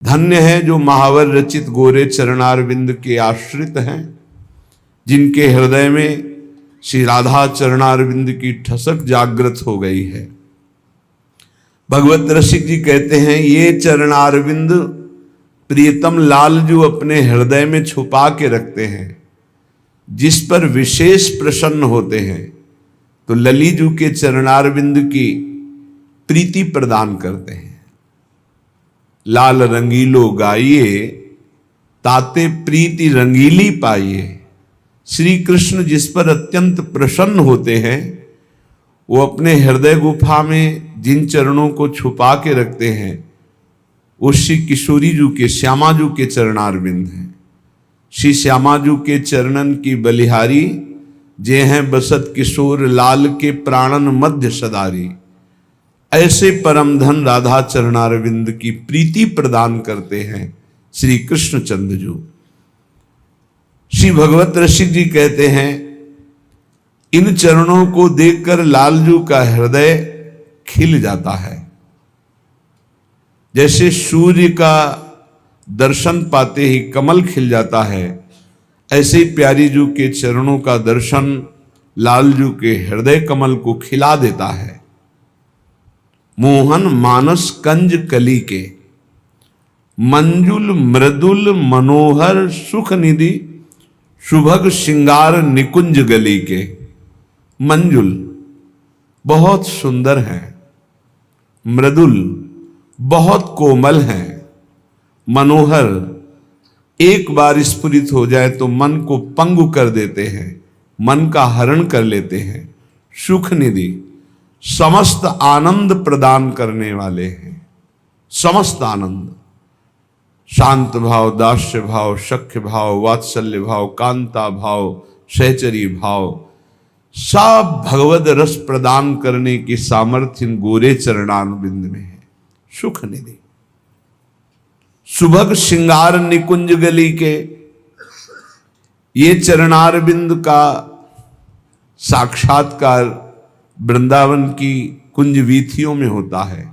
धन्य है जो महावर रचित गोरे चरणारविंद के आश्रित हैं, जिनके हृदय में श्री राधा चरणारविंद की ठसक जागृत हो गई है। भगवत रसिक जी कहते हैं, ये चरणारविंद प्रियतम लाल जो अपने हृदय में छुपा के रखते हैं, जिस पर विशेष प्रसन्न होते हैं, तो ललीजू के चरणारविंद की प्रीति प्रदान करते हैं। लाल रंगीलो गाइए, ताते प्रीति रंगीली पाइए। श्री कृष्ण जिस पर अत्यंत प्रसन्न होते हैं, वो अपने हृदय गुफा में जिन चरणों को छुपा के रखते हैं, वो श्री किशोरी जू के श्यामाजू के चरणारविंद हैं। श्री श्यामाजू के चरणन की बलिहारी, जे हैं बसत किशोर लाल के प्राणन मध्य सदारी। ऐसे परम धन राधा चरणारविंद की प्रीति प्रदान करते हैं श्री कृष्ण चंद्रजू। श्री भगवत रसिक जी कहते हैं, इन चरणों को देखकर लालजू का हृदय खिल जाता है। जैसे सूर्य का दर्शन पाते ही कमल खिल जाता है, ऐसे ही प्यारी जू के चरणों का दर्शन लालजू के हृदय कमल को खिला देता है। मोहन मानस कंज कली के, मंजुल मृदुल मनोहर सुख निधि, सुभग श्रृंगार निकुंज गली के। मंजुल बहुत सुंदर है, मृदुल बहुत कोमल है, मनोहर एक बार स्फुरित हो जाए तो मन को पंगु कर देते हैं, मन का हरण कर लेते हैं। सुख निधि समस्त आनंद प्रदान करने वाले हैं, समस्त आनंद, शांत भाव, दास्य भाव, सख्य भाव, वात्सल्य भाव, कांता भाव, सहचरी भाव, सब भगवद रस प्रदान करने की सामर्थ्य इन गोरे चरणारविंद में है। सुख निधि सुभग श्रृंगार निकुंज गली के, ये चरणारविंद का साक्षात्कार वृंदावन की कुंज वीथियों में होता है।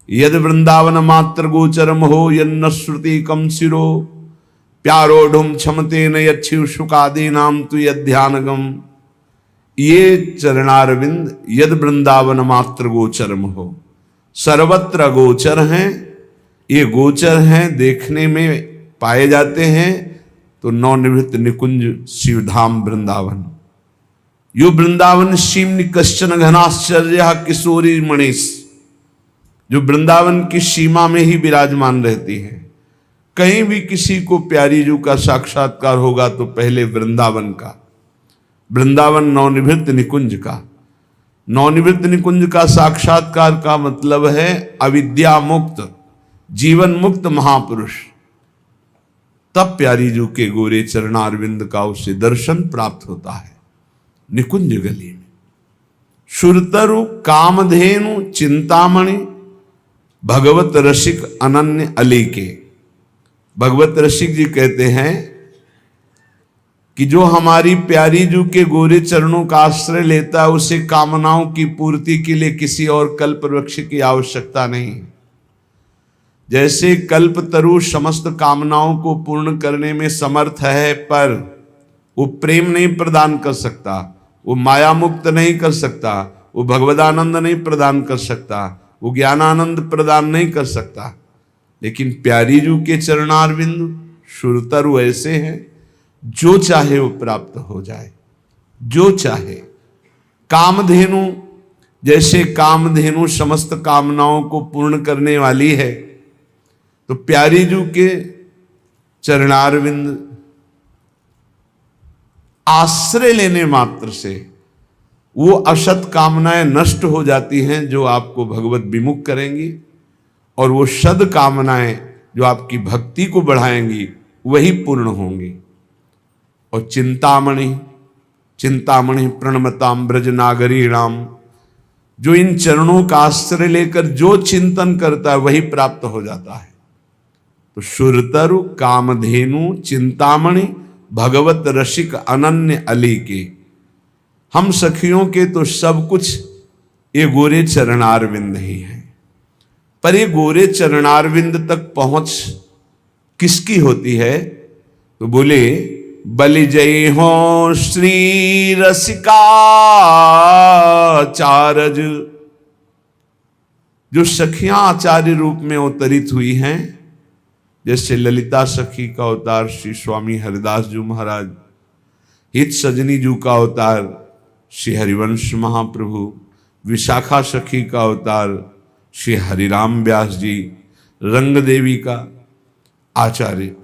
यद वृंदावन मात्र गोचरम हो, यन्न श्रुति कम सिरो, प्यारोढ़ क्षमते न यक्षु शुकादि नाम तु यध्यानगम। ये चरणारविंद यद वृंदावन मात्र गोचरम हो, सर्वत्र गोचर हैं, ये गोचर हैं, देखने में पाए जाते हैं। तो नवनिवृत्त निकुंज शिवधाम वृंदावन, यो वृंदावन सीमनि कश्चन घनाश्चर्य किशोरी मणिस, जो वृंदावन की सीमा में ही विराजमान रहती है। कहीं भी किसी को प्यारी जू का साक्षात्कार होगा तो पहले वृंदावन का, वृंदावन नवनिवृत्त निकुंज का। नवनिवृत्त निकुंज का साक्षात्कार का मतलब है अविद्या मुक्त, जीवन मुक्त महापुरुष। तब प्यारी जू के गोरे चरणारविंद का उसे दर्शन प्राप्त होता है निकुंज गली में। सुरतरु कामधेनु चिंतामणि, भगवत रसिक अनन्य अली के। भगवत रसिक जी कहते हैं कि जो हमारी प्यारी जू के गोरे चरणों का आश्रय लेता है, उसे कामनाओं की पूर्ति के लिए किसी और कल्प वृक्ष की आवश्यकता नहीं। जैसे कल्प तरु समस्त कामनाओं को पूर्ण करने में समर्थ है, पर वो प्रेम नहीं प्रदान कर सकता, वो माया मुक्त नहीं कर सकता, वो भगवदानंद नहीं प्रदान कर सकता, वो ज्ञानानंद प्रदान नहीं कर सकता। लेकिन प्यारी जू के चरणारविंद सुरतरु ऐसे हैं, जो चाहे वो प्राप्त हो जाए, जो चाहे। कामधेनु, जैसे कामधेनु समस्त कामनाओं को पूर्ण करने वाली है, तो प्यारी जू के चरणारविंद आश्रय लेने मात्र से वो असत कामनाएं नष्ट हो जाती हैं जो आपको भगवत विमुख करेंगी, और वो सद कामनाएं जो आपकी भक्ति को बढ़ाएंगी वही पूर्ण होंगी। और चिंतामणि, चिंतामणि प्रणमताम ब्रज नागरीणाम, जो इन चरणों का आश्रय लेकर जो चिंतन करता है वही प्राप्त हो जाता है। तो सुरतरु कामधेनु चिंतामणि भगवत रसिक अनन्य अली के, हम सखियों के तो सब कुछ ये गोरे चरणारविंद ही हैं। पर ये गोरे चरणारविंद तक पहुंच किसकी होती है? तो बोले बलि जय हो श्री रसिकाचारज, जो सखियां आचार्य रूप में अवतरित हुई हैं, जैसे ललिता सखी का अवतार श्री स्वामी हरिदास जी महाराज, हित सजनी जू का अवतार श्री हरिवंश महाप्रभु, विशाखा सखी का अवतार श्री हरिराम व्यास जी, रंग देवी का आचार्य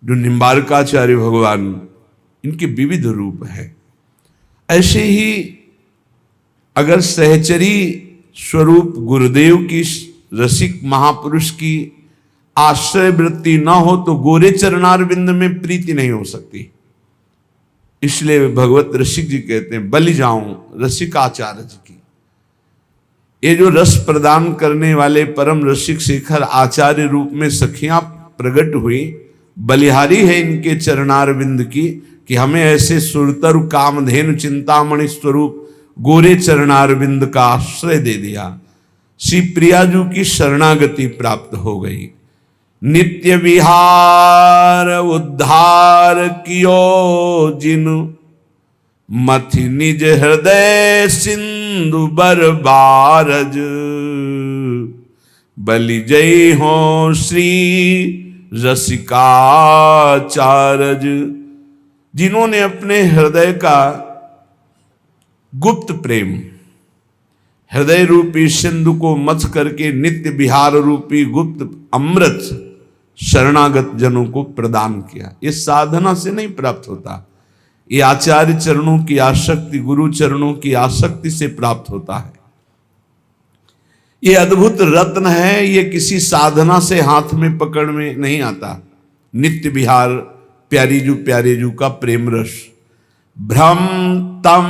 जो निम्बारकाचार्य भगवान, इनके विविध रूप है। ऐसे ही अगर सहचरी स्वरूप गुरुदेव की रसिक महापुरुष की आश्रय वृत्ति न हो तो गोरे चरणारविंद में प्रीति नहीं हो सकती। इसलिए भगवत रसिक जी कहते हैं बलि जाऊं रसिकाचार्य जी की। ये जो रस प्रदान करने वाले परम रसिक शेखर आचार्य रूप में सखियां प्रकट हुई, बलिहारी है इनके चरणारविंद की कि हमें ऐसे सुरतर कामधेनु चिंतामणि स्वरूप गोरे चरणारविंद का आश्रय दे दिया। श्री प्रियाजू की शरणागति प्राप्त हो गई। नित्य विहार उद्धार कियो जिनु, मथि निज हृदय सिंधु बर बारज, बलि जय हो श्री रसिकाचारज, जिन्होंने अपने हृदय का गुप्त प्रेम, हृदय रूपी सिंधु को मथ करके नित्य विहार रूपी गुप्त अमृत शरणागत जनों को प्रदान किया। ये साधना से नहीं प्राप्त होता, ये आचार्य चरणों की आसक्ति, गुरु चरणों की आसक्ति से प्राप्त होता है। ये अद्भुत रत्न है, ये किसी साधना से हाथ में पकड़ में नहीं आता। नित्य विहार प्यारे जू का प्रेम रस, भ्रम तम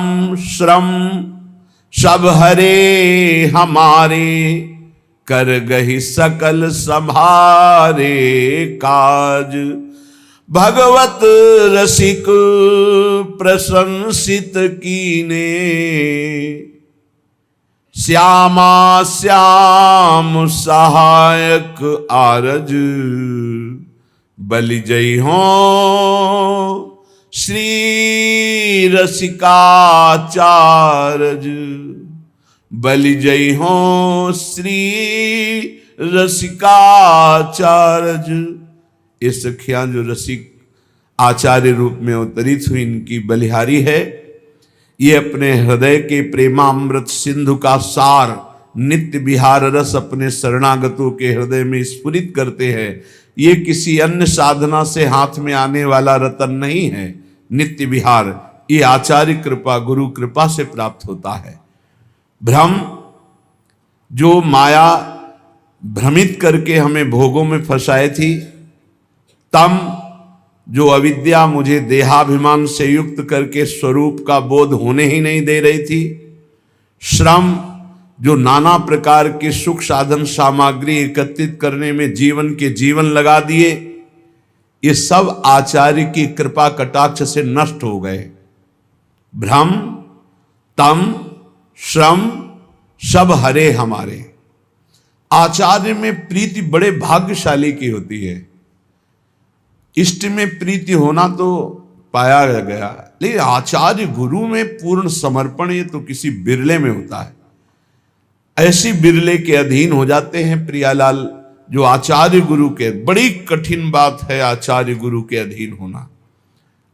श्रम सब हरे हमारे, कर गही सकल संभारे काज, भगवत रसिक प्रशंसित कीने, श्यामा श्याम सहायक आरज, बलि जय हो श्री रसिकाचारज, बलि जय हो श्री रसिकाचारज। ये सखियां जो रसिक आचार्य रूप में अवतरित हुई, इनकी बलिहारी है। ये अपने हृदय के प्रेमामृत सिंधु का सार नित्य विहार रस अपने शरणागतों के हृदय में स्फुरित करते हैं। ये किसी अन्य साधना से हाथ में आने वाला रतन नहीं है। नित्य विहार ये आचार्य कृपा, गुरु कृपा से प्राप्त होता है। भ्रम, जो माया भ्रमित करके हमें भोगों में फंसाए थी। तम, जो अविद्या मुझे देहाभिमान से युक्त करके स्वरूप का बोध होने ही नहीं दे रही थी। श्रम, जो नाना प्रकार के सुख साधन सामग्री एकत्रित करने में जीवन लगा दिए, ये सब आचार्य की कृपा कटाक्ष से नष्ट हो गए। भ्रम, तम, श्रम सब हरे हमारे। आचार्य में प्रीति बड़े भाग्यशाली की होती है। इष्ट में प्रीति होना तो पाया गया, लेकिन आचार्य गुरु में पूर्ण समर्पण ये तो किसी बिरले में होता है। ऐसी बिरले के अधीन हो जाते हैं प्रियालाल जो आचार्य गुरु के। बड़ी कठिन बात है आचार्य गुरु के अधीन होना।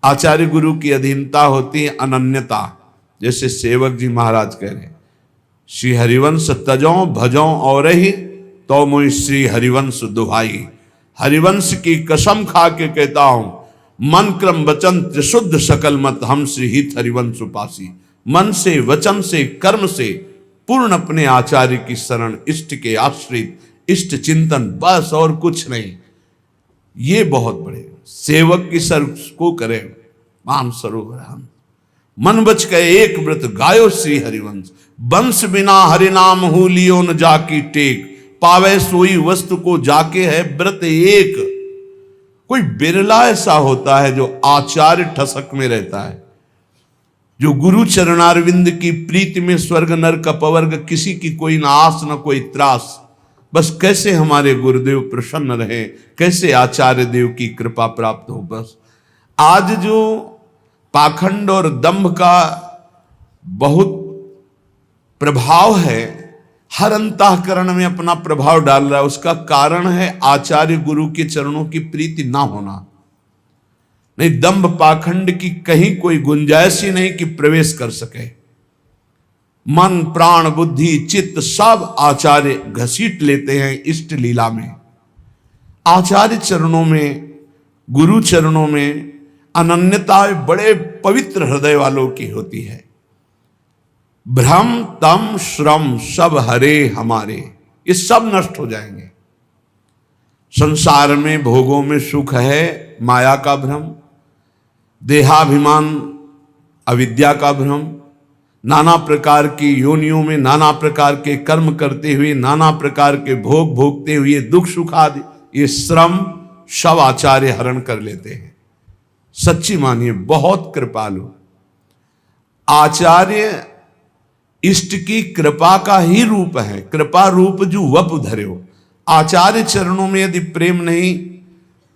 आचार्य गुरु की अधीनता होती है अनन्यता। जैसे सेवक जी महाराज कह रहे, श्री हरिवंश तजों भजों और ही तो मुझ श्री हरिवंश दुहाई। हरिवंश की कसम खा के कहता हूं, मन क्रम वचन त्रिशुद्ध सकल मत हम श्री हित हरिवंश उपासी। मन से, वचन से, कर्म से पूर्ण अपने आचार्य की शरण, इष्ट के आश्रित, इष्ट चिंतन, बस और कुछ नहीं। ये बहुत बड़े सेवक की सर को करे मान सरोवर हम। मन बच गए एक व्रत गायो श्री हरिवंश। वंश बिना हरिनाम हु लियो न जाकी टेक। पावे सोई वस्तु को जाके है व्रत एक। कोई बिरला ऐसा होता है जो आचार्य ठसक में रहता है, जो गुरु चरणारविंद की प्रीति में स्वर्ग नरक अपवर्ग किसी की कोई न आस न कोई त्रास, बस कैसे हमारे गुरुदेव प्रसन्न रहे, कैसे आचार्य देव की कृपा प्राप्त हो। बस आज जो पाखंड और दंभ का बहुत प्रभाव है, हर अंतःकरण में अपना प्रभाव डाल रहा है, उसका कारण है आचार्य गुरु के चरणों की प्रीति ना होना। नहीं, दंभ पाखंड की कहीं कोई गुंजाइश ही नहीं कि प्रवेश कर सके। मन प्राण बुद्धि चित्त सब आचार्य घसीट लेते हैं इष्ट लीला में। आचार्य चरणों में, गुरु चरणों में अनन्यता बड़े पवित्र हृदय वालों की होती है। भ्रम तम श्रम सब हरे हमारे, ये सब नष्ट हो जाएंगे। संसार में भोगों में सुख है, माया का भ्रम, देहाभिमान अविद्या का भ्रम, नाना प्रकार की योनियों में नाना प्रकार के कर्म करते हुए, नाना प्रकार के भोग भोगते हुए दुख सुख आदि, ये श्रम सब आचार्य हरण कर लेते हैं। सच्ची मानिए, बहुत कृपालु आचार्य इष्ट की कृपा का ही रूप है। कृपा रूप जो वप धर्यो। आचार्य चरणों में यदि प्रेम नहीं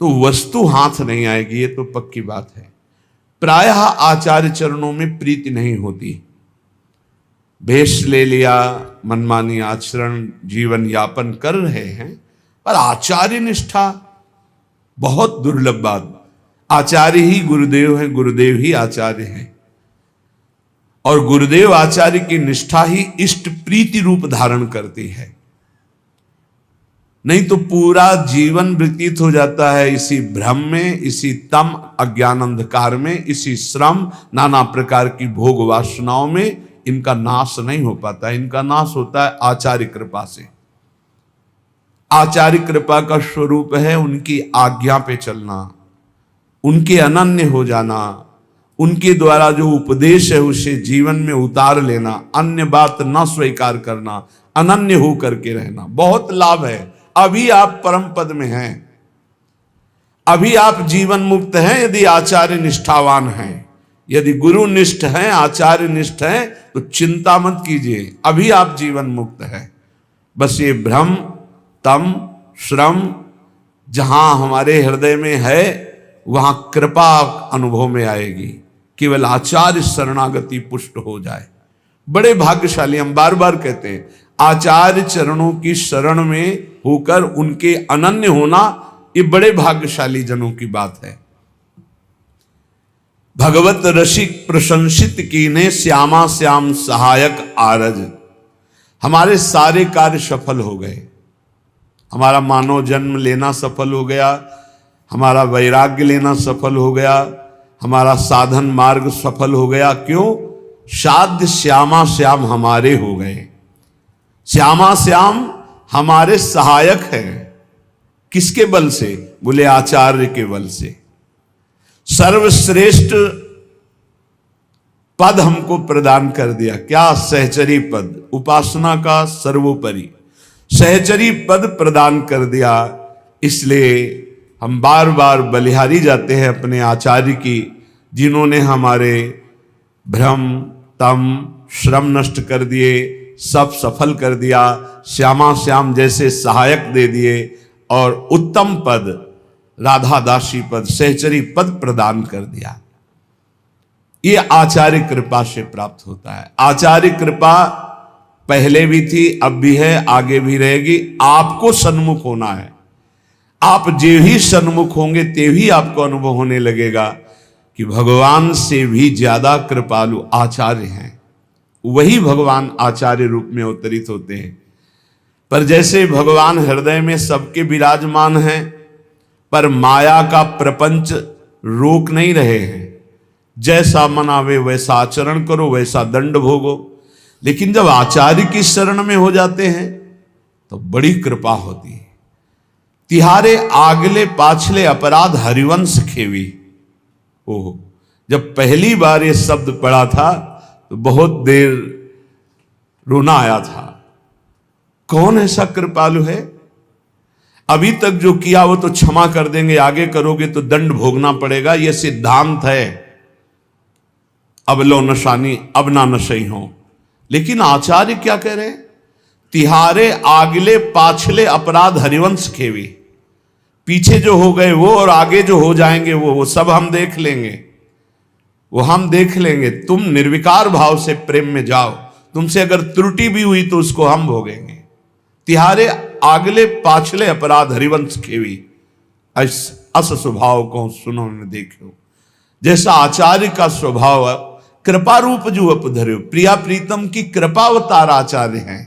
तो वस्तु हाथ नहीं आएगी, ये तो पक्की बात है। प्रायः आचार्य चरणों में प्रीति नहीं होती। भेष ले लिया, मनमानी आचरण, जीवन यापन कर रहे हैं, पर आचार्य निष्ठा बहुत दुर्लभ बात। आचार्य ही गुरुदेव है, गुरुदेव ही आचार्य है, और गुरुदेव आचार्य की निष्ठा ही इष्ट प्रीति रूप धारण करती है। नहीं तो पूरा जीवन व्यतीत हो जाता है इसी भ्रम में, इसी तम अज्ञान अंधकार में, इसी श्रम नाना प्रकार की भोग वासनाओं में। इनका नाश नहीं हो पाता, इनका नाश होता है आचार्य कृपा से। आचार्य कृपा का स्वरूप है उनकी आज्ञा पे चलना, उनके अनन्य हो जाना, उनके द्वारा जो उपदेश है उसे जीवन में उतार लेना, अन्य बात न स्वीकार करना, अनन्य हो करके रहना। बहुत लाभ है। अभी आप परम पद में हैं, अभी आप जीवन मुक्त हैं यदि आचार्य निष्ठावान हैं। यदि गुरु निष्ठ हैं, आचार्य निष्ठ हैं, तो चिंता मत कीजिए, अभी आप जीवन मुक्त हैं। बस ये भ्रम तम श्रम जहां हमारे हृदय में है वहां कृपा अनुभव में आएगी। केवल आचार्य शरणागति पुष्ट हो जाए, बड़े भाग्यशाली। हम बार बार कहते हैं, आचार्य चरणों की शरण में होकर उनके अनन्य होना, ये बड़े भाग्यशाली जनों की बात है। भगवत रसिक प्रशंसित कीने श्यामा श्याम सहायक आरज। हमारे सारे कार्य सफल हो गए। हमारा मानव जन्म लेना सफल हो गया, हमारा वैराग्य लेना सफल हो गया, हमारा साधन मार्ग सफल हो गया। क्यों? साध्य श्यामा श्याम हमारे हो गए। श्यामा श्याम हमारे सहायक हैं। किसके बल से? बोले आचार्य के बल से। सर्वश्रेष्ठ पद हमको प्रदान कर दिया। क्या? सहचरी पद, उपासना का सर्वोपरि सहचरी पद प्रदान कर दिया। इसलिए हम बार बार बलिहारी जाते हैं अपने आचार्य की, जिन्होंने हमारे भ्रम तम श्रम नष्ट कर दिए, सब सफल कर दिया, श्यामा श्याम जैसे सहायक दे दिए, और उत्तम पद राधा दासी पद, सहचरी पद प्रदान कर दिया। ये आचार्य कृपा से प्राप्त होता है। आचार्य कृपा पहले भी थी, अब भी है, आगे भी रहेगी। आपको सन्मुख होना है। आप जे ही सन्मुख होंगे ते ही आपको अनुभव होने लगेगा कि भगवान से भी ज्यादा कृपालु आचार्य हैं। वही भगवान आचार्य रूप में अवतरित होते हैं। पर जैसे भगवान हृदय में सबके विराजमान हैं, पर माया का प्रपंच रोक नहीं रहे हैं। जैसा मनावे वैसा आचरण करो, वैसा दंड भोगो। लेकिन जब आचार्य की शरण में हो जाते हैं तो बड़ी कृपा होती है। तिहारे आगले पाछले अपराध हरिवंश खेवी। ओह, जब पहली बार ये शब्द पढ़ा था तो बहुत देर रोना आया था। कौन ऐसा कृपालु है? अभी तक जो किया वो तो क्षमा कर देंगे, आगे करोगे तो दंड भोगना पड़ेगा, यह सिद्धांत है। अब लो नशानी अब ना नशई हो। लेकिन आचार्य क्या कह रहे हैं? तिहारे आगले पाछले अपराध हरिवंश खेवी। पीछे जो हो गए वो और आगे जो हो जाएंगे वो सब हम देख लेंगे, वो हम देख लेंगे। तुम निर्विकार भाव से प्रेम में जाओ, तुमसे अगर त्रुटि भी हुई तो उसको हम भोगेंगे। तिहारे आगले पाछले अपराध हरिवंश खेवी, अस स्वभाव को सुनो न देखो। जैसा आचार्य का स्वभाव कृपा रूप जो अपधर्यो, प्रिया प्रीतम की कृपावतार आचार्य हैं।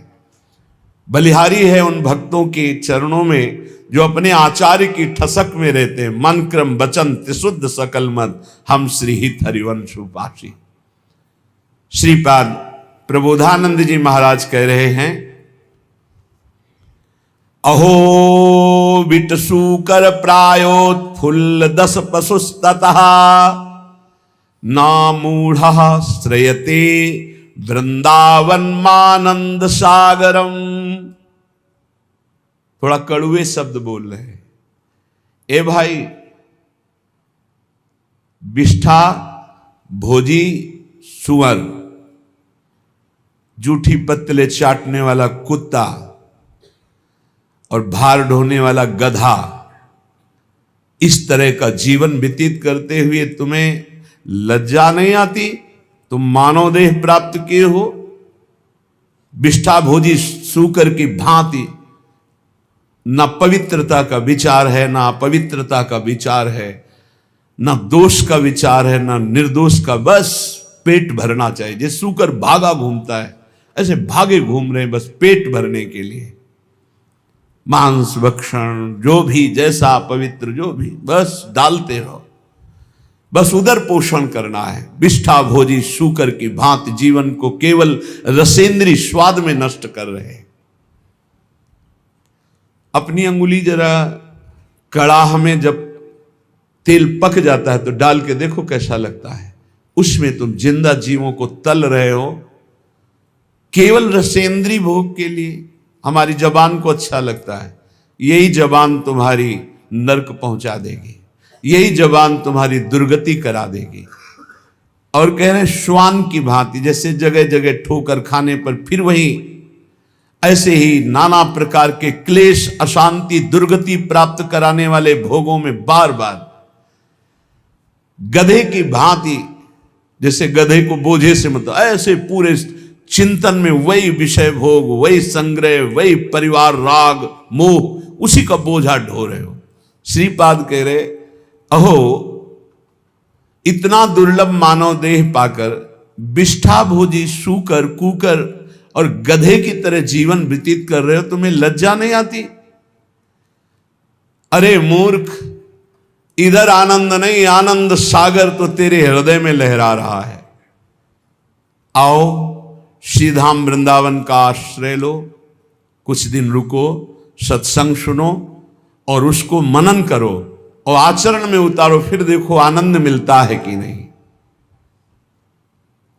बलिहारी है उन भक्तों के चरणों में जो अपने आचार्य की ठसक में रहते हैं। मन क्रम वचन त्रिशुद्ध सकल मत, हम श्रीहित हरिवंश उपासी। श्रीपाद प्रबोधानंद जी महाराज कह रहे हैं, अहो विटसूकर प्रायोत्फुल्ल दस पशुस्ततः, नामूढ़ श्रयते वृंदावन मानंद सागरम। थोड़ा कड़ुए शब्द बोल रहे हैं। ए भाई, बिष्ठा भोजी सुअर, जूठी पत्तले चाटने वाला कुत्ता और भार ढोने वाला गधा, इस तरह का जीवन व्यतीत करते हुए तुम्हें लज्जा नहीं आती? तुम मानव देह प्राप्त किए हो, विष्ठा भोजी सूकर की भांति न पवित्रता का विचार है, न अपवित्रता का विचार है, न दोष का विचार है, न निर्दोष का। बस पेट भरना चाहिए। जैसे सूकर भागा घूमता है, ऐसे भागे घूम रहे हैं बस पेट भरने के लिए। मांस भक्षण जो भी, जैसा पवित्र जो भी, बस डालते रहो, बस उदर पोषण करना है। विष्ठा भोजी शूकर की भांति जीवन को केवल रसेंद्री स्वाद में नष्ट कर रहे हैं। अपनी अंगुली जरा कड़ाह में जब तेल पक जाता है तो डाल के देखो कैसा लगता है। उसमें तुम जिंदा जीवों को तल रहे हो केवल रसेंद्री भोग के लिए। हमारी जबान को अच्छा लगता है, यही जबान तुम्हारी नरक पहुंचा देगी, यही जबान तुम्हारी दुर्गति करा देगी। और कह रहे श्वान की भांति, जैसे जगह जगह ठोकर खाने पर फिर वही, ऐसे ही नाना प्रकार के क्लेश, अशांति, दुर्गति प्राप्त कराने वाले भोगों में बार बार गधे की भांति, जैसे गधे को बोझे से मतलब ऐसे पूरे चिंतन में वही विषय भोग, वही संग्रह, वही परिवार राग मोह, उसी का बोझा ढो रहे हो। श्रीपाद कह रहे, अहो इतना दुर्लभ मानव देह पाकर विष्ठा भोजी सूकर, कुकर और गधे की तरह जीवन व्यतीत कर रहे हो, तुम्हें लज्जा नहीं आती? अरे मूर्ख, इधर आनंद नहीं, आनंद सागर तो तेरे हृदय में लहरा रहा है। आओ श्रीधाम वृंदावन का आश्रय लो, कुछ दिन रुको, सत्संग सुनो और उसको मनन करो और आचरण में उतारो, फिर देखो आनंद मिलता है कि नहीं।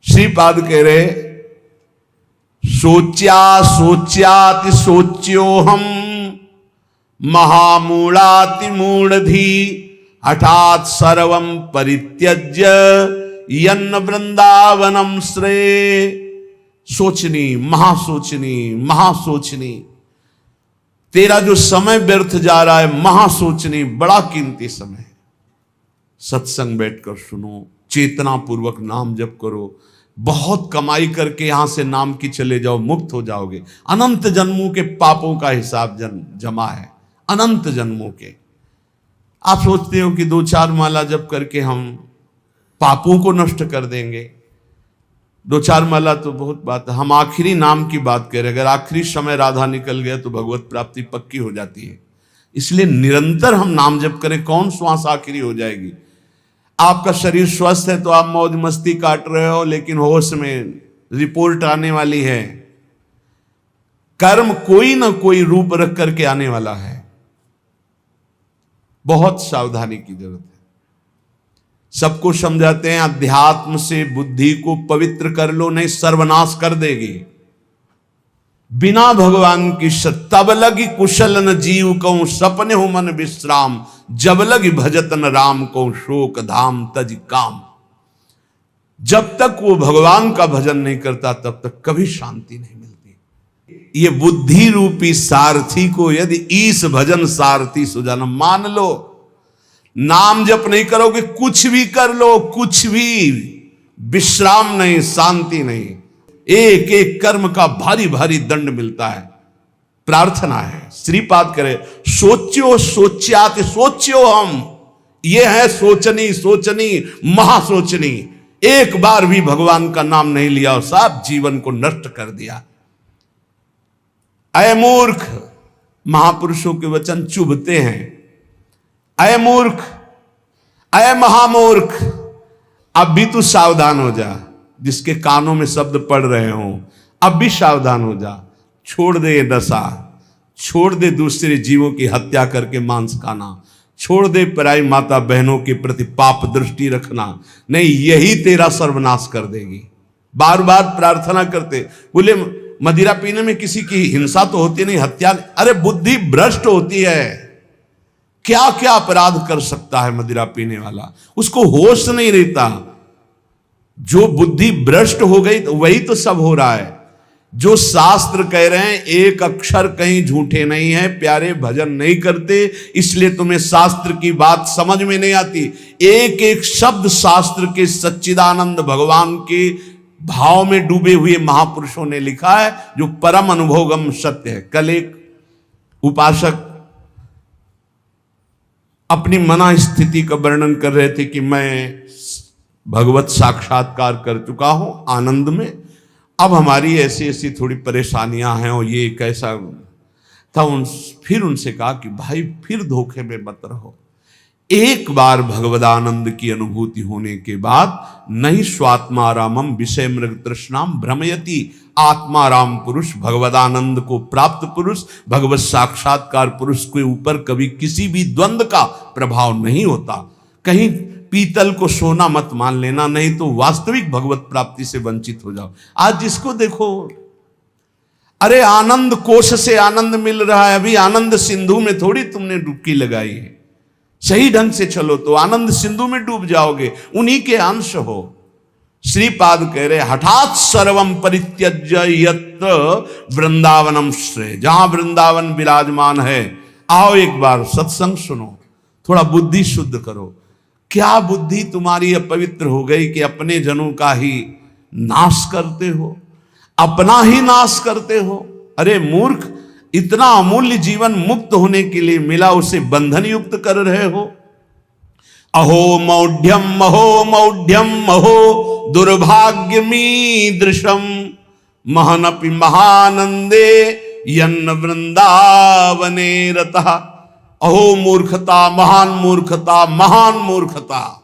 श्रीपाद कह रहे, सोच्या सोच्याति सोच्यो हम महामूढ़ाति मूढ़धी, हठात सर्वं परित्यज्य यन्न वृंदावनम श्रेय। सोचनी, महासोचनी, महासोचनी, तेरा जो समय व्यर्थ जा रहा है, महासोचनी, बड़ा कीमती समय है। सत्संग बैठकर सुनो, चेतना पूर्वक नाम जप करो, बहुत कमाई करके यहां से नाम की चले जाओ, मुक्त हो जाओगे। अनंत जन्मों के पापों का हिसाब जमा है, अनंत जन्मों के। आप सोचते हो कि 2-4 माला जप करके हम पापों को नष्ट कर देंगे। 2-4 माला तो बहुत बात है, हम आखिरी नाम की बात करें। अगर आखिरी समय राधा निकल गया तो भगवत प्राप्ति पक्की हो जाती है। इसलिए निरंतर हम नाम जप करें, कौन श्वास आखिरी हो जाएगी। आपका शरीर स्वस्थ है तो आप मौज मस्ती काट रहे हो, लेकिन होश में रिपोर्ट आने वाली है। कर्म कोई ना कोई रूप रख करके आने वाला है, बहुत सावधानी की जरूरत है। सबको समझाते हैं अध्यात्म से बुद्धि को पवित्र कर लो, नहीं सर्वनाश कर देगी। बिना भगवान की तब लगी कुशल न जीव कहूं, सपने हो मन विश्राम, जब लगी भजतन राम को शोक धाम तज काम। जब तक वो भगवान का भजन नहीं करता तब तक कभी शांति नहीं मिलती। ये बुद्धि रूपी सारथी को यदि ईश भजन सारथी सुजन, मान लो नाम जप नहीं करोगे, कुछ भी कर लो, कुछ भी विश्राम नहीं, शांति नहीं, एक एक कर्म का भारी भारी दंड मिलता है। प्रार्थना है श्रीपाद करे, सोच्यो सोच्यात, सोच्यो हम, ये है सोचनी, सोचनी महासोचनी। एक बार भी भगवान का नाम नहीं लिया और सब जीवन को नष्ट कर दिया। अय मूर्ख, महापुरुषों के वचन चुभते हैं। अय मूर्ख, अय महामूर्ख, अब भी तू सावधान हो जा। जिसके कानों में शब्द पड़ रहे हो, अब भी सावधान हो जा। छोड़ दे ये दशा, छोड़ दे दूसरे जीवों की हत्या करके मांस खाना, छोड़ दे पराई माता बहनों के प्रति पाप दृष्टि रखना, नहीं यही तेरा सर्वनाश कर देगी। बार बार प्रार्थना करते, बोले मदिरा पीने में किसी की हिंसा तो होती नहीं, हत्या, अरे बुद्धि भ्रष्ट होती है। क्या क्या अपराध कर सकता है मदिरा पीने वाला, उसको होश नहीं रहता। जो बुद्धि भ्रष्ट हो गई तो वही तो सब हो रहा है। जो शास्त्र कह रहे हैं एक अक्षर कहीं झूठे नहीं है, प्यारे भजन नहीं करते, इसलिए तुम्हें शास्त्र की बात समझ में नहीं आती। एक एक शब्द शास्त्र के सच्चिदानंद भगवान के भाव में डूबे हुए महापुरुषों ने लिखा है, जो परम अनुभवगम सत्य है। कल एक उपासक अपनी मना स्थिति का वर्णन कर रहे थे कि मैं भगवत साक्षात्कार कर चुका हूं आनंद में, अब हमारी ऐसी ऐसी थोड़ी परेशानियां हैं और ये कैसा था। फिर उनसे कहा कि भाई फिर धोखे में मत रहो। एक बार भगवदानंद की अनुभूति होने के बाद नहीं स्वात्मारामम विषय मृग तृष्णाम भ्रमयति, आत्माराम पुरुष, भगवदानंद को प्राप्त पुरुष, भगवत साक्षात्कार पुरुष के ऊपर कभी किसी भी द्वंद्व का प्रभाव नहीं होता। कहीं पीतल को सोना मत मान लेना, नहीं तो वास्तविक भगवत प्राप्ति से वंचित हो जाओ। आज जिसको देखो, अरे आनंद कोश से आनंद मिल रहा है, अभी आनंद सिंधु में थोड़ी तुमने डुबकी लगाई है। सही ढंग से चलो तो आनंद सिंधु में डूब जाओगे, उन्हीं के अंश हो। श्रीपाद कह रहे हठात सर्वम परित्यज्य यत्र वृंदावनम श्रेय, जहां वृंदावन विराजमान है, आओ एक बार सत्संग सुनो, थोड़ा बुद्धि शुद्ध करो। क्या बुद्धि तुम्हारी अपवित्र हो गई कि अपने जनों का ही नाश करते हो, अपना ही नाश करते हो। अरे मूर्ख, इतना अमूल्य जीवन मुक्त होने के लिए मिला, उसे बंधन युक्त कर रहे हो। अहो मौढ़्यम, अहो मौढ़्यम, अहो दुर्भाग्यमीदृशम महनपि महानंदे यन्न वृंदावने रतः। अहो मूर्खता, महान मूर्खता, महान मूर्खता।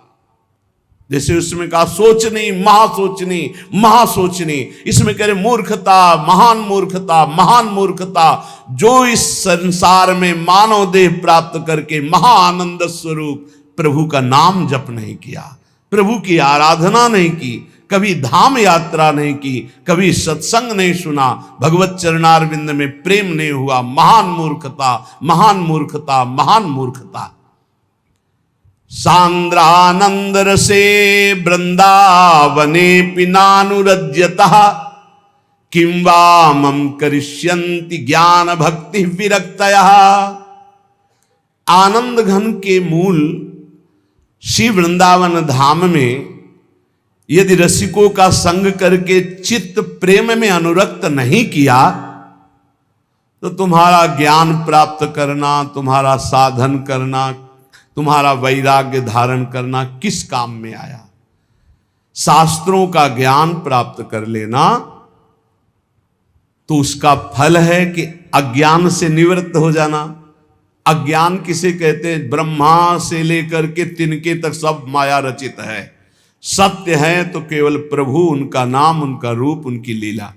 जैसे उसमें कहा सोचनी, महासोचनी, महासोचनी, इसमें कह रहे मूर्खता, महान मूर्खता, महान मूर्खता। जो इस संसार में मानव देह प्राप्त करके महाआनंद स्वरूप प्रभु का नाम जप नहीं किया, प्रभु की आराधना नहीं की, कभी धाम यात्रा नहीं की, कभी सत्संग नहीं सुना, भगवत चरणारविंद में प्रेम नहीं हुआ, महान मूर्खता, महान मूर्खता, महान मूर्खता। सांद्रानंद रसे वृंदावने पिनानुरज्यतः किं वा मम करिष्यन्ति ज्ञान भक्ति विरक्तयः। आनंद घन के मूल श्री वृंदावन धाम में यदि रसिकों का संग करके चित्त प्रेम में अनुरक्त नहीं किया, तो तुम्हारा ज्ञान प्राप्त करना, तुम्हारा साधन करना, तुम्हारा वैराग्य धारण करना किस काम में आया। शास्त्रों का ज्ञान प्राप्त कर लेना तो उसका फल है कि अज्ञान से निवृत्त हो जाना। अज्ञान किसे कहते हैं? ब्रह्मा से लेकर के तिनके तक सब माया रचित है। सत्य है तो केवल प्रभु, उनका नाम, उनका रूप, उनकी लीला।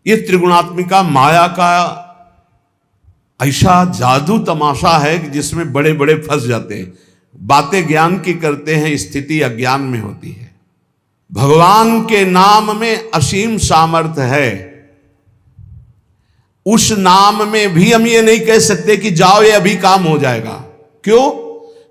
ये त्रिगुणात्मिका माया का ऐसा जादू तमाशा है कि जिसमें बड़े बड़े फंस जाते हैं। बातें ज्ञान की करते हैं, स्थिति अज्ञान में होती है। भगवान के नाम में असीम सामर्थ्य है। उस नाम में भी हम ये नहीं कह सकते कि जाओ ये अभी काम हो जाएगा। क्यों?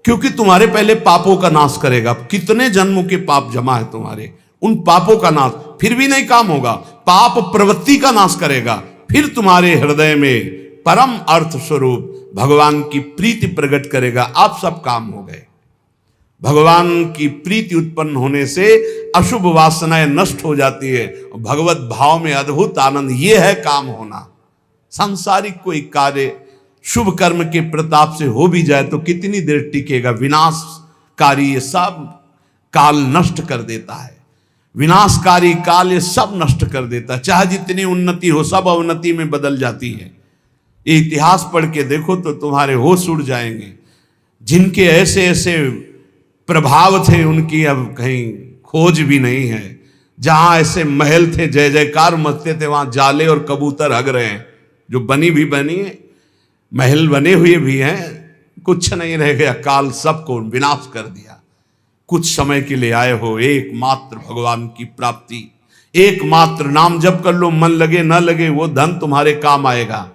क्योंकि तुम्हारे पहले पापों का नाश करेगा। कितने जन्मों के पाप जमा है तुम्हारे, उन पापों का नाश, फिर भी नहीं काम होगा। पाप प्रवृत्ति का नाश करेगा, फिर तुम्हारे हृदय में परम अर्थ स्वरूप भगवान की प्रीति प्रकट करेगा। आप सब काम हो गए। भगवान की प्रीति उत्पन्न होने से अशुभ वासनाएं नष्ट हो जाती है। भगवत भाव में अद्भुत आनंद, ये है काम होना। सांसारिक कोई कार्य शुभ कर्म के प्रताप से हो भी जाए तो कितनी देर टिकेगा। विनाशकारी ये सब काल नष्ट कर देता है। विनाशकारी काल ये सब नष्ट कर देता है। चाहे जितनी उन्नति हो, सब अवनति में बदल जाती है। ये इतिहास पढ़ के देखो तो तुम्हारे होश उड़ जाएंगे। जिनके ऐसे ऐसे प्रभाव थे उनकी अब कहीं खोज भी नहीं है। जहां ऐसे महल थे, जय जयकार मचते थे, वहां जाले और कबूतर हग रहे हैं। जो बनी है, महल बने हुए भी हैं, कुछ नहीं रह गया। काल सबको विनाश कर दिया। कुछ समय के लिए आए हो, एकमात्र भगवान की प्राप्ति, एकमात्र नाम जप कर लो। मन लगे न लगे वो धन तुम्हारे काम आएगा।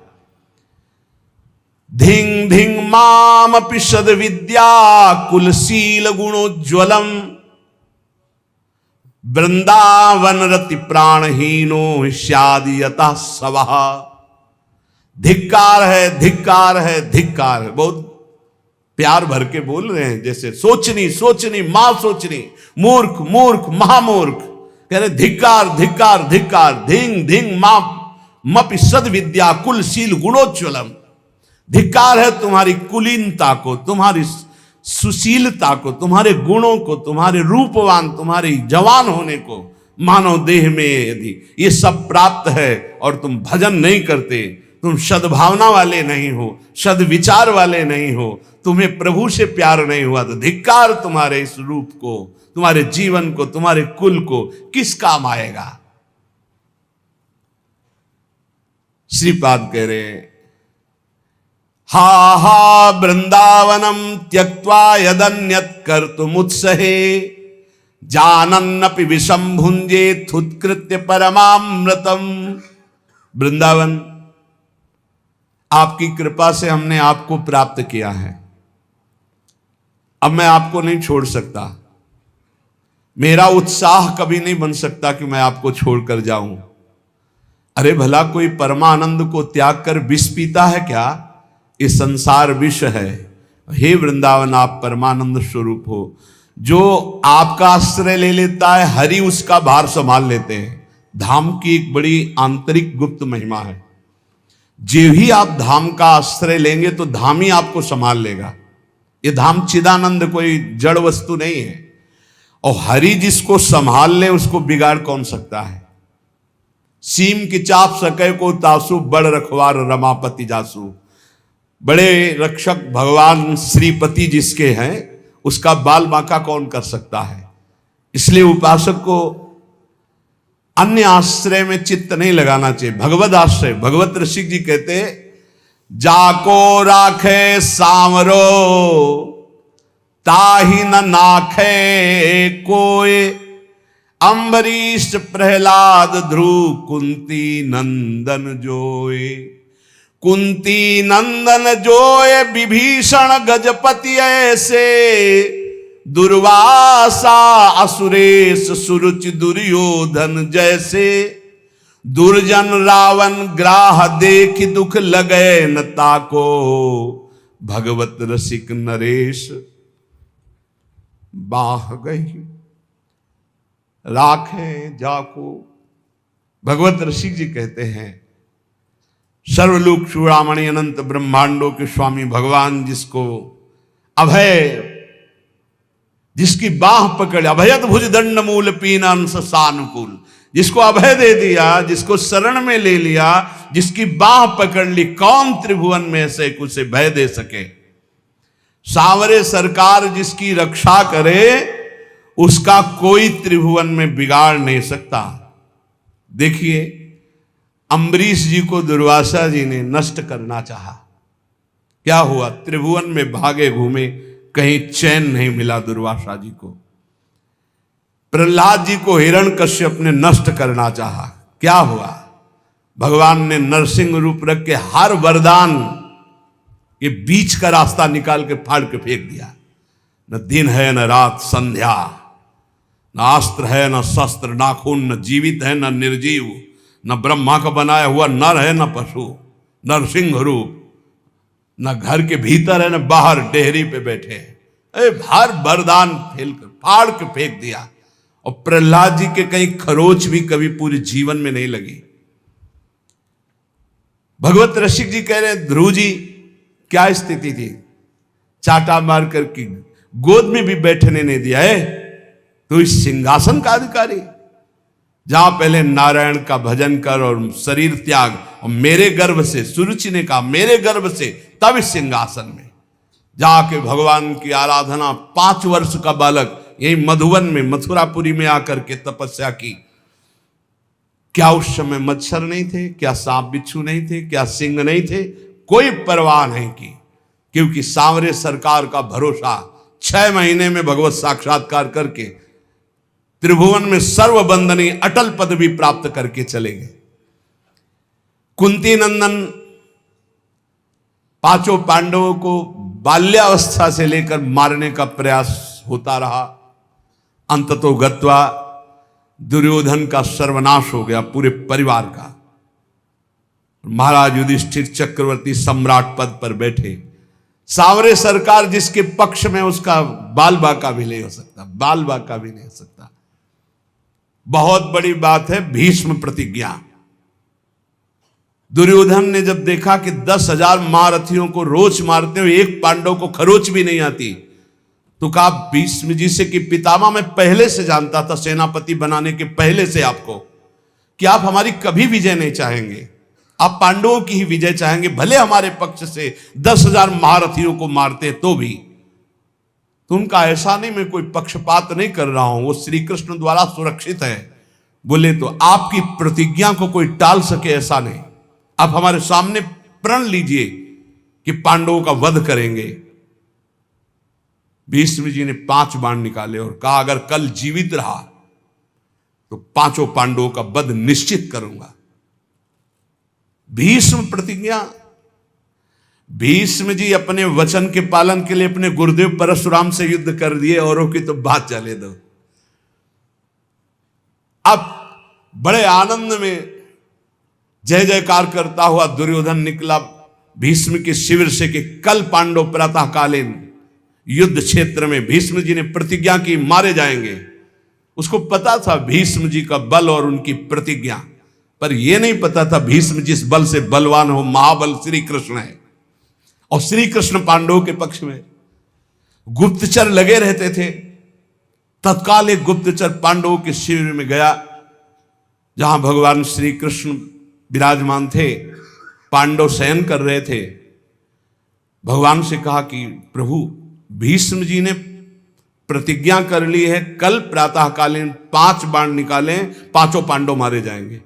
धिंग धिंग माम पिशद विद्या कुलशील गुणोज्वलम वृंदावन रति प्राणहीनो स्यादि यतः सवः। धिक्कार है, धिक्कार है, धिक्कार है। बहुत प्यार भर के बोल रहे हैं, जैसे सोचनी सोचनी मां सोचनी, मूर्ख मूर्ख महामूर्ख। कह रहे धिक्कार धिक्कार धिक्कार। धिंग धिंग मां मपि सद विद्या कुलशील गुणोज्वलम। धिक्कार है तुम्हारी कुलीनता को, तुम्हारी सुशीलता को, तुम्हारे गुणों को, तुम्हारे रूपवान, तुम्हारे जवान होने को। मानव देह में यदि ये सब प्राप्त है और तुम भजन नहीं करते, तुम सद्भावना वाले नहीं हो, सद्विचार वाले नहीं हो, तुम्हें प्रभु से प्यार नहीं हुआ, तो धिक्कार तुम्हारे इस रूप को, तुम्हारे जीवन को, तुम्हारे कुल को किस काम आएगा। श्रीपाद कह रहे हा हा वृंदावनम त्यक्त्वा यदन्यत् कर्तुमुत्सहे जानन्नपि विषम भुंजेत् उत्कृत्य परमामृतम। वृंदावन, आपकी कृपा से हमने आपको प्राप्त किया है। अब मैं आपको नहीं छोड़ सकता। मेरा उत्साह कभी नहीं बन सकता कि मैं आपको छोड़कर जाऊं। अरे भला कोई परमानंद को त्याग कर विष पीता है क्या? ये संसार विष है। हे वृंदावन, आप परमानंद स्वरूप हो। जो आपका आश्रय ले लेता है, हरि उसका भार संभाल लेते हैं। धाम की एक बड़ी आंतरिक गुप्त महिमा है। जो ही आप धाम का आश्रय लेंगे तो धाम ही आपको संभाल लेगा। ये धाम चिदानंद कोई जड़ वस्तु नहीं है। और हरि जिसको संभाल ले उसको बिगाड़ कौन सकता है। सीम की चाप सके को तासु, बड़ रखवार रमापति जासु। बड़े रक्षक भगवान श्रीपति जिसके हैं, उसका बाल बांका कौन कर सकता है। इसलिए उपासक को अन्य आश्रय में चित्त नहीं लगाना चाहिए। भगवत आश्रय, भगवत ऋषि जी कहते जाको राखे सांवरो ताहि न नाखे कोय। अम्बरीश प्रहलाद ध्रुव कुंती नंदन जोय। कुंती नंदन जोय विभीषण गजपति ऐसे। दुर्वासा असुरेश सुरुचि दुर्योधन जैसे। दुर्जन रावण ग्राह देख दुख लगे न ताको। भगवत रसिक नरेश बाह गई राखे जाको। भगवत ऋषि जी कहते हैं सर्वलोक चूड़ामणि अनंत ब्रह्मांडों के स्वामी भगवान जिसको अभय, जिसकी बाह पकड़, अभयत भुज दंड मूल पीन अंश सानुकूल। जिसको अभय दे दिया, जिसको शरण में ले लिया, जिसकी बाह पकड़ ली, कौन त्रिभुवन में से कुछ से भय दे सके। सांवरे सरकार जिसकी रक्षा करे, उसका कोई त्रिभुवन में बिगाड़ नहीं सकता। देखिए अम्बरीश जी को दुर्वासा जी ने नष्ट करना चाहा, क्या हुआ? त्रिभुवन में भागे घूमे, कहीं चैन नहीं मिला दुर्वासा जी को। प्रहलाद जी को हिरण्यकश्यप ने नष्ट करना चाहा, क्या हुआ? भगवान ने नरसिंह रूप रख के हर वरदान के बीच का रास्ता निकाल के फाड़ के फेंक दिया। न दिन है न रात संध्या, न अस्त्र है न शस्त्र, ना खून न जीवित है न निर्जीव, न ब्रह्मा का बनाया हुआ नर है, न पशु, नरसिंह रूप, न घर के भीतर है न बाहर डेहरी पे बैठे हैं। हर वरदान फेल कर फाड़ के फेंक दिया। और प्रहलाद जी के कहीं खरोच भी कभी पूरे जीवन में नहीं लगी। भगवत रसिक जी कह रहे हैं, ध्रुव जी क्या स्थिति थी, चाटा मार करके गोद में भी बैठने नहीं दिया है। तो इस सिंहासन का अधिकारी, जहां पहले नारायण का भजन कर और शरीर त्याग, और मेरे गर्भ से, सुरुचि ने कहा मेरे गर्भ से, तब इस सिंहासन में जाके भगवान की आराधना। 5 वर्ष का बालक यही मधुवन में, मथुरापुरी में आकर के तपस्या की। क्या उस समय मच्छर नहीं थे, क्या सांप बिच्छू नहीं थे, क्या सिंह नहीं थे, कोई परवाह नहीं की, क्योंकि सांवरे सरकार का भरोसा। 6 महीने में भगवत साक्षात्कार करके त्रिभुवन में सर्वबंदनी अटल पदवी प्राप्त करके चले गए। कुंती नंदन 5 पांडवों को बाल्यावस्था से लेकर मारने का प्रयास होता रहा। अंततो गत्वा दुर्योधन का सर्वनाश हो गया, पूरे परिवार का। महाराज युधिष्ठिर चक्रवर्ती सम्राट पद पर बैठे। सांवरे सरकार जिसके पक्ष में, उसका बाल बाका भी नहीं हो सकता, बाल बाका भी नहीं हो सकता। बहुत बड़ी बात है भीष्म प्रतिज्ञा। दुर्योधन ने जब देखा कि 10,000 महारथियों को रोच मारते हुए एक पांडव को खरोच भी नहीं आती, तो कहा भीष्म जी से कि पितामह मैं पहले से जानता था, सेनापति बनाने के पहले से आपको, कि आप हमारी कभी विजय नहीं चाहेंगे, आप पांडवों की ही विजय चाहेंगे। भले हमारे पक्ष से 10,000 महारथियों को मारते तो भी। तो उनका ऐसा नहीं, मैं कोई पक्षपात नहीं कर रहा हूं, वो श्री कृष्ण द्वारा सुरक्षित है। बोले तो आपकी प्रतिज्ञा को कोई टाल सके ऐसा नहीं, आप हमारे सामने प्रण लीजिए कि पांडवों का वध करेंगे। भीष्म जी ने 5 बाण निकाले और कहा अगर कल जीवित रहा तो 5 पांडवों का वध निश्चित करूंगा। भीष्म प्रतिज्ञा। भीष्म जी अपने वचन के पालन के लिए अपने गुरुदेव परशुराम से युद्ध कर दिए, औरों की तो बात चले दो। अब बड़े आनंद में जय जयकार करता हुआ दुर्योधन निकला भीष्म के शिविर से कि कल पांडव प्रातःकालीन युद्ध क्षेत्र में, भीष्म जी ने प्रतिज्ञा की मारे जाएंगे। उसको पता था भीष्म जी का बल और उनकी प्रतिज्ञा, पर यह नहीं पता था भीष्म जिस बल से बलवान हो, महाबल श्री कृष्ण है। और श्री कृष्ण पांडवों के पक्ष में। गुप्तचर लगे रहते थे। तत्काल एक गुप्तचर पांडवों के शिविर में गया, जहां भगवान श्री कृष्ण विराजमान थे, पांडव शयन कर रहे थे। भगवान से कहा कि प्रभु भीष्म जी ने प्रतिज्ञा कर ली है, कल प्रातःकालीन 5 बाण निकालें, 5 पांडव मारे जाएंगे।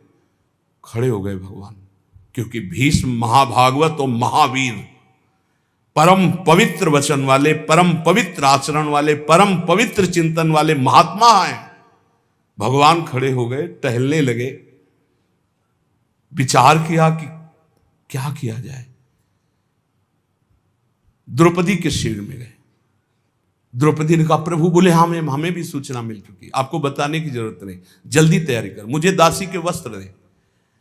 खड़े हो गए भगवान, क्योंकि भीष्म महाभागवत और महावीर, परम पवित्र वचन वाले, परम पवित्र आचरण वाले, परम पवित्र चिंतन वाले महात्मा हैं। भगवान खड़े हो गए, टहलने लगे, विचार किया कि क्या किया जाए। द्रौपदी के शिविर में गए। द्रौपदी ने कहा प्रभु, बोले हाँ हमें भी सूचना मिल चुकी, आपको बताने की जरूरत नहीं, जल्दी तैयारी कर, मुझे दासी के वस्त्र दे,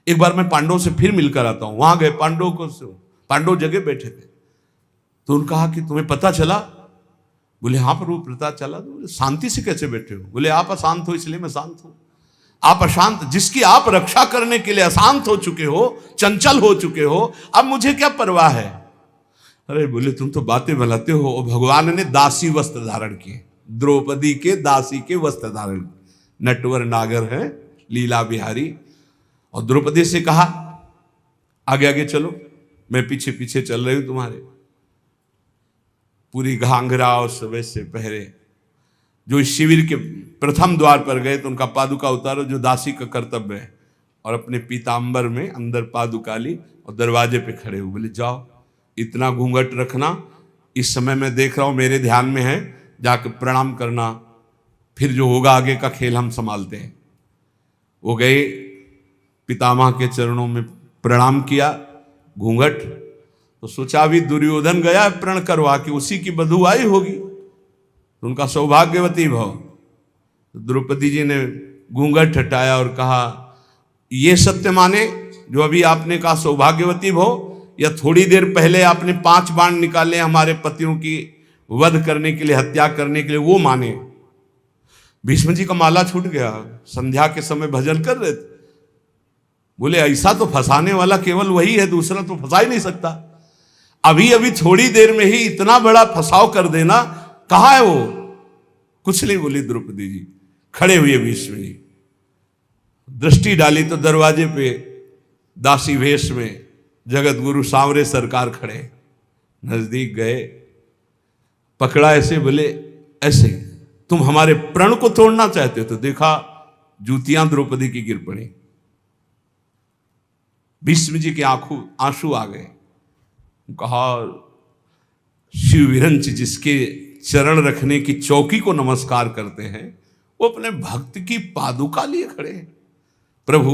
एक बार मैं पांडवों से फिर मिलकर आता हूं। वहां गए, पांडव जगह बैठे थे। तो उन्होंने कहा कि तुम्हें पता चला? बोले हाँ प्रभु पता चला। तो शांति से कैसे बैठे हो? बोले आप अशांत हो इसलिए मैं शांत हूं। आप अशांत, जिसकी आप रक्षा करने के लिए अशांत हो चुके हो, चंचल हो चुके हो, अब मुझे क्या परवाह है? अरे बोले तुम तो बातें बनाते हो। और भगवान ने दासी वस्त्र धारण किए, द्रौपदी के दासी के वस्त्र धारण, नटवर नागर है, लीला बिहारी। और द्रौपदी से कहा आगे आगे चलो, मैं पीछे पीछे चल रही हूं तुम्हारे। पूरी घाघरा और वैसे पहरे। जो इस शिविर के प्रथम द्वार पर गए तो उनका पादुका उतारो, जो दासी का कर्तव्य है, और अपने पीताम्बर में अंदर पादुका ली और दरवाजे पे खड़े हुए। बोले जाओ, इतना घूंघट रखना, इस समय मैं देख रहा हूं मेरे ध्यान में है, जाकर प्रणाम करना, फिर जो होगा आगे का खेल हम संभालते हैं। वो गए, पितामह के चरणों में प्रणाम किया, घूंघट। तो सोचा अभी दुर्योधन गया प्रण करवा के, उसी की बधू आई होगी, तो उनका सौभाग्यवती भव। तो द्रौपदी जी ने घूंघट हटाया और कहा ये सत्य माने जो अभी आपने कहा सौभाग्यवती भो, या थोड़ी देर पहले आपने 5 बाण निकाले हमारे पतियों की वध करने के लिए, हत्या करने के लिए, वो माने। भीष्म जी का माला छूट गया, संध्या के समय भजन कर रहे थे, बोले ऐसा तो फंसाने वाला केवल वही है, दूसरा तो फंसा ही नहीं सकता। अभी अभी थोड़ी देर में ही इतना बड़ा फंसाव कर देना, कहाँ है वो? कुछ नहीं बोली द्रौपदी जी। खड़े हुए भीष्म जी, दृष्टि डाली तो दरवाजे पे दासी वेश में जगत गुरु सांवरे सरकार खड़े। नजदीक गए, पकड़ा ऐसे, बोले ऐसे तुम हमारे प्रण को तोड़ना चाहते हो? तो देखा जूतियां द्रौपदी की गिर पड़ी। भीष्म जी के आंसू आ गए। कहा शिव विरंच जिसके चरण रखने की चौकी को नमस्कार करते हैं, वो अपने भक्त की पादुका लिए खड़े हैं। प्रभु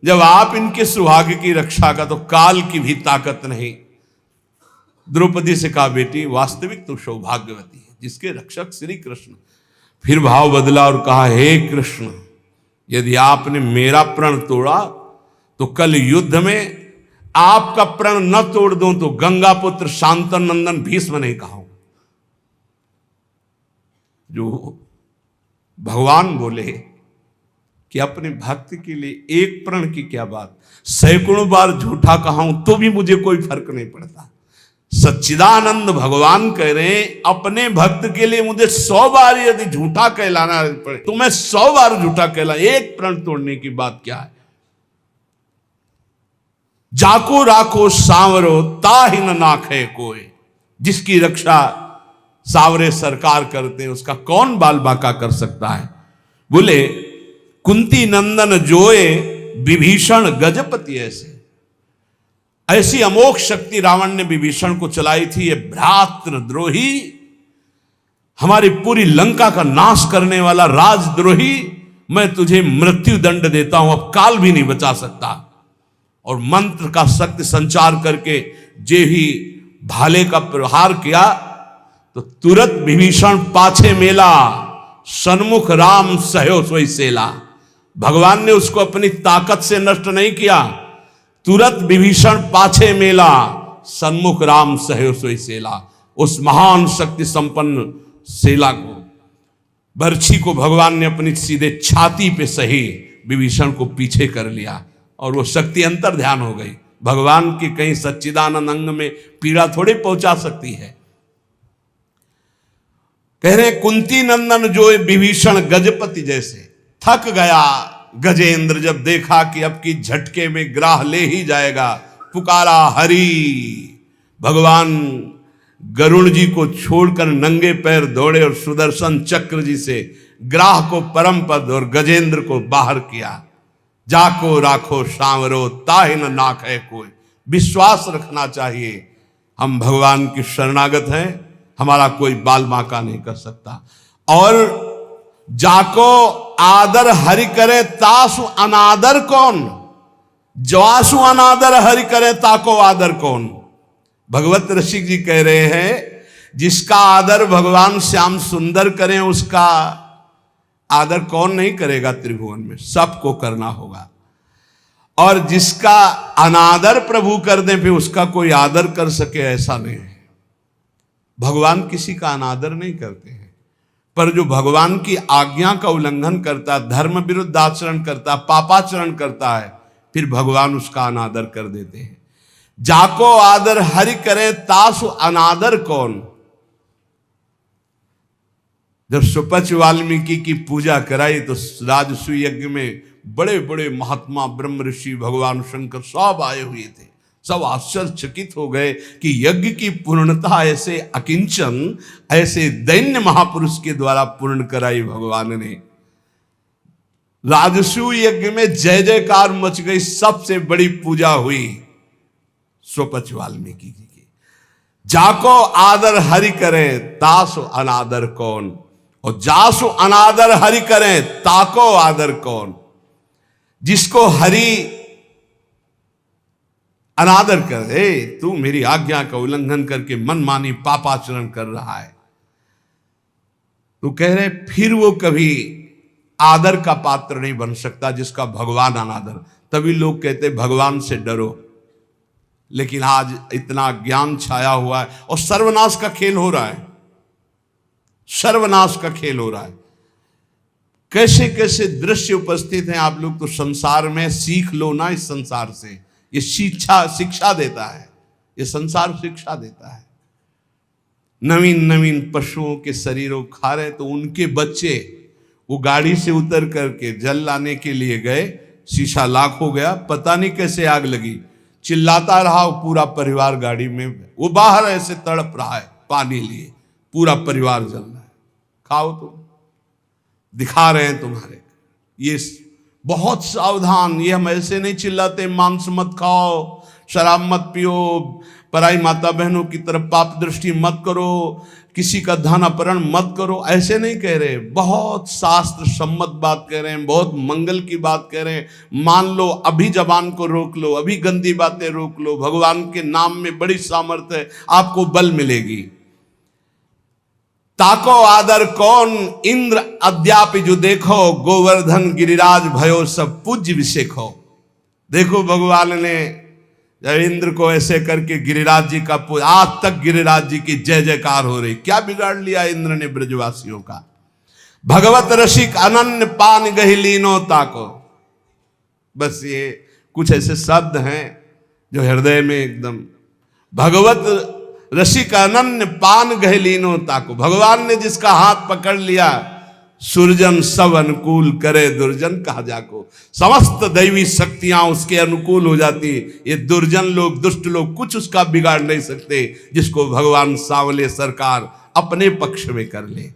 जब आप इनके सुहाग की रक्षा का, तो काल की भी ताकत नहीं। द्रौपदी से कहा बेटी वास्तविक तो सौभाग्यवती है जिसके रक्षक श्री कृष्ण। फिर भाव बदला और कहा हे कृष्ण, यदि आपने मेरा प्रण तोड़ा तो कल युद्ध में आपका प्रण न तोड़ दूं तो गंगा पुत्र शांतन नंदन भीष्म नहीं कहा। जो भगवान बोले कि अपने भक्त के लिए एक प्रण की क्या बात, सैकड़ों बार झूठा कहा तो भी मुझे कोई फर्क नहीं पड़ता। सच्चिदानंद भगवान कह रहे हैं अपने भक्त के लिए मुझे 100 बार यदि झूठा कहलाना पड़े तो मैं 100 बार झूठा कहला, एक प्रण तोड़ने की बात क्या है? जाको राखो सांवरो ताहि न नाखे कोई, जिसकी रक्षा सावरे सरकार करते हैं उसका कौन बाल बाका कर सकता है। बोले कुंती नंदन जोए विभीषण गजपति ऐसी अमोघ शक्ति रावण ने विभीषण को चलाई थी। ये भ्रातृद्रोही, हमारी पूरी लंका का नाश करने वाला राजद्रोही, मैं तुझे मृत्यु दंड देता हूं, अब काल भी नहीं बचा सकता। और मंत्र का शक्ति संचार करके जे ही भाले का प्रहार किया तो तुरंत विभीषण पाछे मेला, सन्मुख राम सहयो सोई सेला। भगवान ने उसको अपनी ताकत से नष्ट नहीं किया, तुरंत विभीषण पाछे मेला, सन्मुख राम सहयो सोई सेला। उस महान शक्ति संपन्न सेला को, बर्छी को भगवान ने अपनी सीधे छाती पे सही विभीषण को पीछे कर लिया और वो शक्ति अंतर ध्यान हो गई। भगवान की कहीं सच्चिदानंद अंग में पीड़ा थोड़ी पहुंचा सकती है। कह रहे कुंती नंदन जो विभीषण गजपति जैसे। थक गया गजेंद्र जब देखा कि अब की झटके में ग्राह ले ही जाएगा, पुकारा हरि। भगवान गरुण जी को छोड़कर नंगे पैर दौड़े और सुदर्शन चक्र जी से ग्राह को परम पद और गजेंद्र को बाहर किया। जाको राखो सांवरो ताहि न नाखे कोई। विश्वास रखना चाहिए, हम भगवान की शरणागत हैं, हमारा कोई बाल बांका नहीं कर सकता। और जाको आदर हरि करे तासु अनादर कौन, जवासु अनादर हरि करे ताको आदर कौन। भगवत ऋषि जी कह रहे हैं जिसका आदर भगवान श्याम सुंदर करें उसका आदर कौन नहीं करेगा त्रिभुवन में, सबको करना होगा। और जिसका अनादर प्रभु कर दे फिर उसका कोई आदर कर सके ऐसा नहीं है। भगवान किसी का अनादर नहीं करते हैं, पर जो भगवान की आज्ञा का उल्लंघन करता, धर्म विरुद्ध आचरण करता, पापाचरण करता है, फिर भगवान उसका अनादर कर देते हैं। जाको आदर हरि करे तासु अनादर कौन। जब सुपच वाल्मीकि की पूजा कराई तो राजसूय यज्ञ में बड़े बड़े महात्मा ब्रह्म ऋषि भगवान शंकर सब आए हुए थे। सब आश्चर्यचकित हो गए कि यज्ञ की पूर्णता ऐसे अकिंचन, ऐसे दैन्य महापुरुष के द्वारा पूर्ण कराई भगवान ने। राजसूय यज्ञ में जय जयकार मच गई, सबसे बड़ी पूजा हुई सुपच वाल्मीकि जी की। जाको आदर हरि करे तासो अनादर कौन, और जासु अनादर हरि करें ताको आदर कौन। जिसको हरि अनादर कर दे, तू मेरी आज्ञा का उल्लंघन करके मनमानी पापाचरण कर रहा है, तो कह रहे फिर वो कभी आदर का पात्र नहीं बन सकता जिसका भगवान अनादर। तभी लोग कहते भगवान से डरो। लेकिन आज इतना ज्ञान छाया हुआ है और सर्वनाश का खेल हो रहा है, सर्वनाश का खेल हो रहा है। कैसे कैसे दृश्य उपस्थित हैं। आप लोग तो संसार में सीख लो ना, इस संसार से। ये शिक्षा देता है, ये संसार शिक्षा देता है। नवीन नवीन पशुओं के शरीरों खा रहे तो उनके बच्चे वो गाड़ी से उतर करके जल लाने के लिए गए, शीशा लाख हो गया, पता नहीं कैसे आग लगी, चिल्लाता रहा वो पूरा परिवार गाड़ी में, वो बाहर ऐसे तड़प रहा है पानी लिए, पूरा परिवार जल रहा है। खाओ तुम, दिखा रहे हैं तुम्हारे। ये बहुत सावधान, ये हम ऐसे नहीं चिल्लाते मांस मत खाओ, शराब मत पियो, पराई माता बहनों की तरफ पाप दृष्टि मत करो, किसी का धन अपहरण मत करो, ऐसे नहीं कह रहे। बहुत शास्त्र सम्मत बात कह रहे हैं, बहुत मंगल की बात कह रहे हैं। मान लो, अभी जबान को रोक लो, अभी गंदी बातें रोक लो। भगवान के नाम में बड़ी सामर्थ्य है, आपको बल मिलेगी। ताको आदर कौन इंद्र अद्यापि जो देखो, गोवर्धन गिरिराज भयो सब पूज्य विषेखो। देखो भगवान ने जब इंद्र को ऐसे करके गिरिराज जी का आज तक गिरिराज जी की जय जयकार हो रही। क्या बिगाड़ लिया इंद्र ने ब्रजवासियों का। भगवत रसिक अनन्य पान गहिलीनो ताको। बस ये कुछ ऐसे शब्द हैं जो हृदय में एकदम, भगवत रसिक अनन्य पान गहलीनो ताको। भगवान ने जिसका हाथ पकड़ लिया, सुरजन सब अनुकूल करे दुर्जन कहा जाको। समस्त दैवी शक्तियां उसके अनुकूल हो जाती। ये दुर्जन लोग, दुष्ट लोग कुछ उसका बिगाड़ नहीं सकते, जिसको भगवान सांवले सरकार अपने पक्ष में कर ले।